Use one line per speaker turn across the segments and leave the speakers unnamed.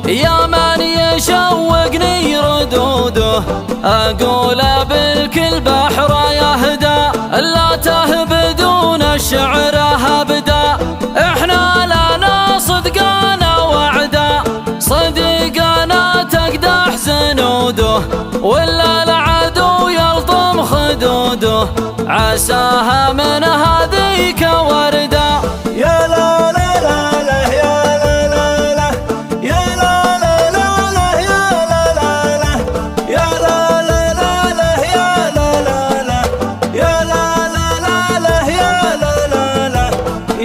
يا من يشوقني ردوده، أقول بالكل بحر يهدى، لا تهبدون الشعر هبدا، احنا لنا صدقنا وعدا، صدقنا تقدح زنوده، ولا العدو يلطم خدوده، عساها من هذيك ورده.
يا لا لا لا لا يا لا لا لا يا لا لا لا لا يا لا لا لا يا لا لا لا لا يا لا لا لا يا لا لا لا لا يا لا لا لا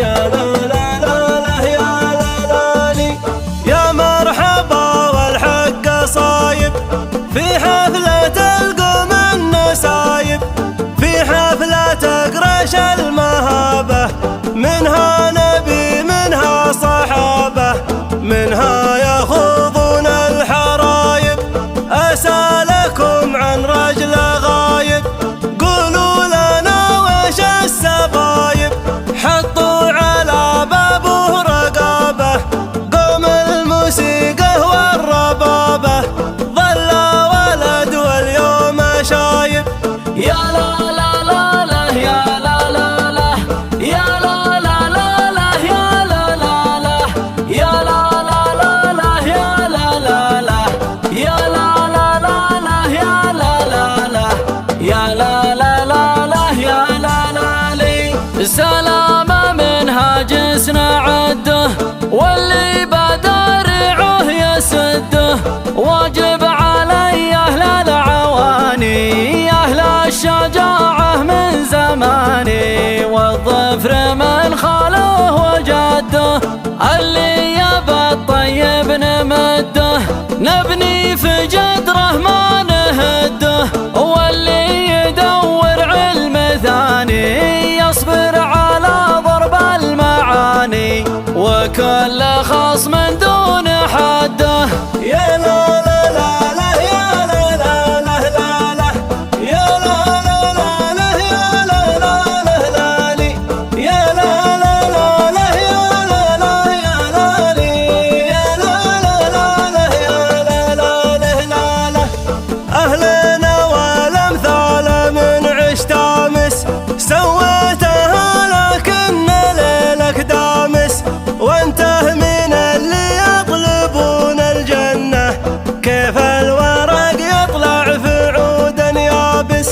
يا لا لا لا لا يا لا لا لي. يا مرحبا والحق صايب في حفلة القوم النسايب، في حفلة قرش المهابة، منها نبي منها صحابة، منها يخوضون الحرايب، أسألكم عن رجل غايب، قولوا لنا وش السبايب، حطوا على بابه رقابة، قوم الموسيقى والربابة، ظل ولد واليوم شايب.
يا لا لا لا لا يا لا لا لا يا لا لا لا لا يا لا لا لا يا لا لا لا لا يا لا لا لا يا لا لا لا لا يا لا لا لا يا لا لا لا لا يا لا لا لي. سلام منهاجسنا عده، واللي بدرعه يسده، واجب علي أهل العواني، أهل الشجاعة من زماني، والظفر من خاله وجده، اللي يبى الطيب نمده، نبني في جدره ما نهده، واللي يدور علم ثاني، يصبر على ضرب المعاني، وكل خصم دون حده.
يا لا لا لا لا يا لا لا لا لا لا يا لا لا لا لا يا لا لا لا لا لي. يا لا لا لا لا يا لا لا يا لا لي. يا لا لا لا لا يا لا لا لا لا لا. أهلنا والأمثال من عشت أمس، سويتها لكن ليلك دامس، وانته من اللي يطلبون الجنة، كيف الورق يطلع في عود يابس،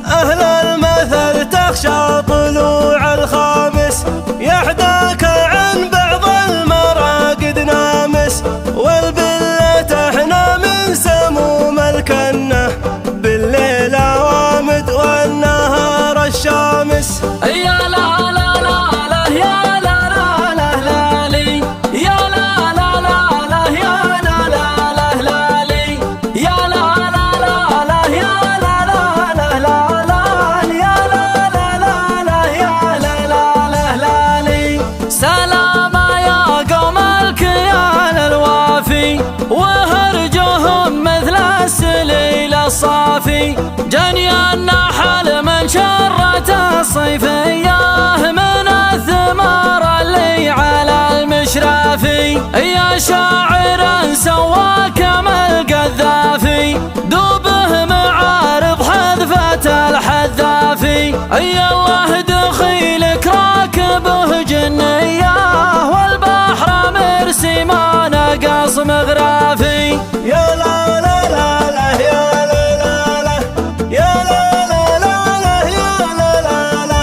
أهل المثل تخشى طلوع الخامس، يحداك عن بعض المراقد نامس، والبلة احنا من سموم الكنة، بالليل عوامد والنهار الشامس.
يا لا لا لا لا يا لا لا لا لا لي. يا لا لا لا لا يا لا لا لا لا لي. يا لا لا لا لا يا لا لا لا لا لا يا لا لا لا لا يا لا لا لا لا لي. سلام يا قوم الكيان الوافي، وهرجهم مثل السليل الصافي، جني النحل من شرة الصيفية، من الثمار اللي على المشرافي، يا شاعر سواك ما القذافي، دوبه معارض حذفة الحذافي، يا الله دخيلك راكبه جنية، والبحر مرسي ما نقص مغرافي.
يا لا لا لا لا يا لا لا لا يا لا لا لا لا يا لا لا لا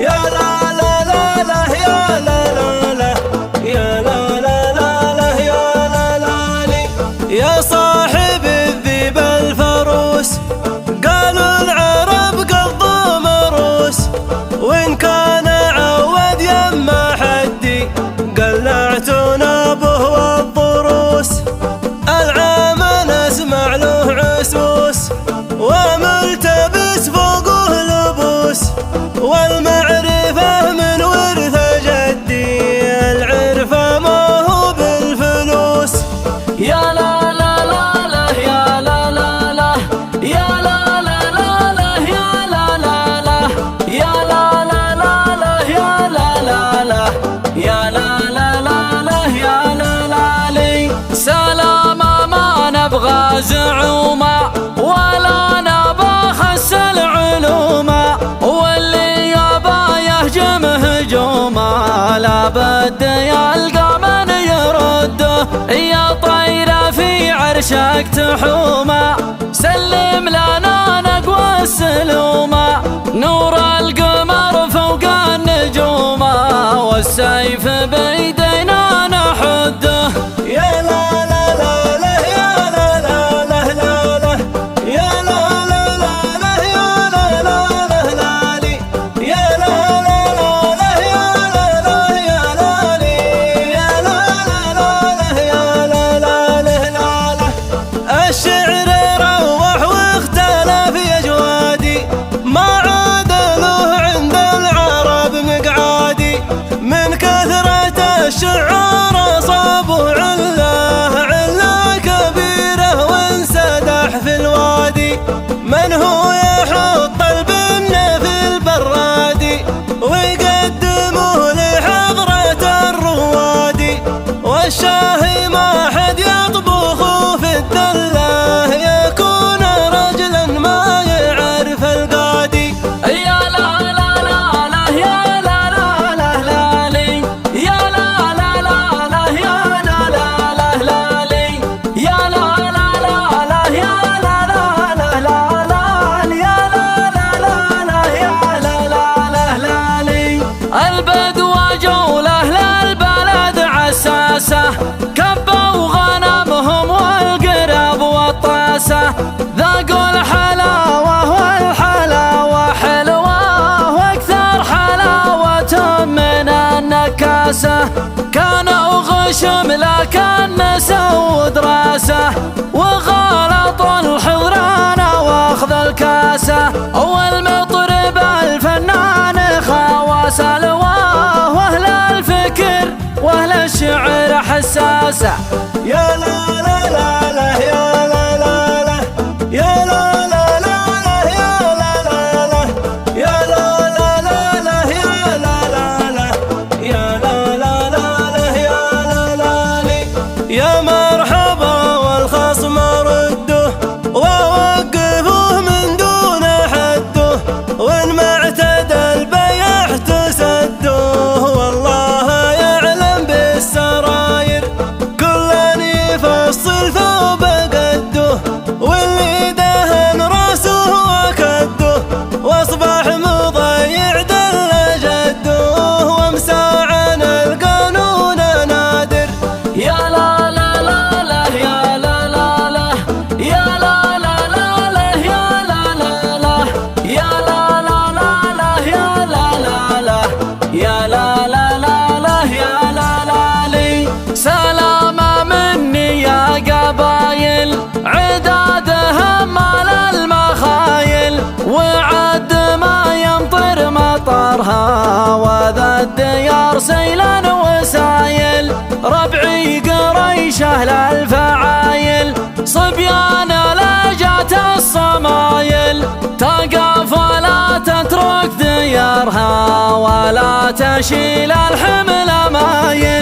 يا لا لا لا لا يا لا لا لا يا لا لا لا لا يا لا لا لي. يا صاحب الذيب الفروس، قالوا العرب قضوا مروس، وإن كان عود يما حدي، قلعتنا به والضروس، العام نسمع له عسوس، وملتبس فوقه لبوس، والمعرفة من ورث جدي، العرفة ما هو بالفلوس.
يا لا لا لا زعوما ولا نبا خس العلوما، واللي يبا يهجم هجوما لابد يلقى من يرده. يا طير في عرشك تحوما سلم لنا نقوى السلوما، نور القمر فوق النجوما والسيف بيدينا نحده.
يا لا لا لا لا يا لا لا لا لا لا يا لا لا لا لا يا لا لا لا لا لي يا لا لا لا لا يا لا لا يا لا لي يا لا لا لا يا لا لا لا لا. الشعر روح واختلف يا جوادي، ما عاد له عند العرب مقعادي، من كثرة الشعار صابوا عله كبيره وانسدح في الوادي. من هو يحط البن في البرادي ويقدمه لحضرة الروادي، والشاهي ما حد يطبخه في الدله يكون رجلا ما يعرف القادي.
يا لا لا لا لا يا لا لا لا لا لي يا لا لا لا لا يا لا لا لا لا لي يا لا لا لا لا يا لا لا لا لا لا يا لا لا لا لا يا لا لا لا لا لي. البدو جوله للبلد عساسه كبوا غنمهم والقرب والطاسه، ذاقوا الحلاوه والحلاوه حلوه واكثر حلاوه من النكاسه، كانوا غشم لكن نسوا دراسه وغلطوا الحضران واخذ الكاسه، والمطرب الفنان خواس الواه واهل الفكر واهل الشعر حساسه.
يا لا لا لا لا يا لا لا لا يا لا لا لا لا يا لا لا لا يا لا لا لا لا يا لا لا لا يا لا لا لا لا يا لا لا لي. يا مرحبا والخصم رده ووقفوه من دون حده، وان ما اعتدى البيع تسدوه، والله يعلم بالسراير كلا يفصل ثوب قده، واللي دهن راسه وكده واصبح مضيع دل جده وامسى عن القانون نادر.
يا لا لا لا لا يا لا لا لا يا لا لا لا لا يا لا لا لا يا لا لا لا لا يا لا لا لا يا لا لا لا لا يا لا لا لي. سلام مني يا قبايل عدادهم على المخايل، وعد ما يمطر مطرها وذا الديار سيلا وسايل، ربعي قريش أهل الفعايل صبيان لجات الصمايل، تقف ولا تترك ديارها ولا تشيل الحمل مايل.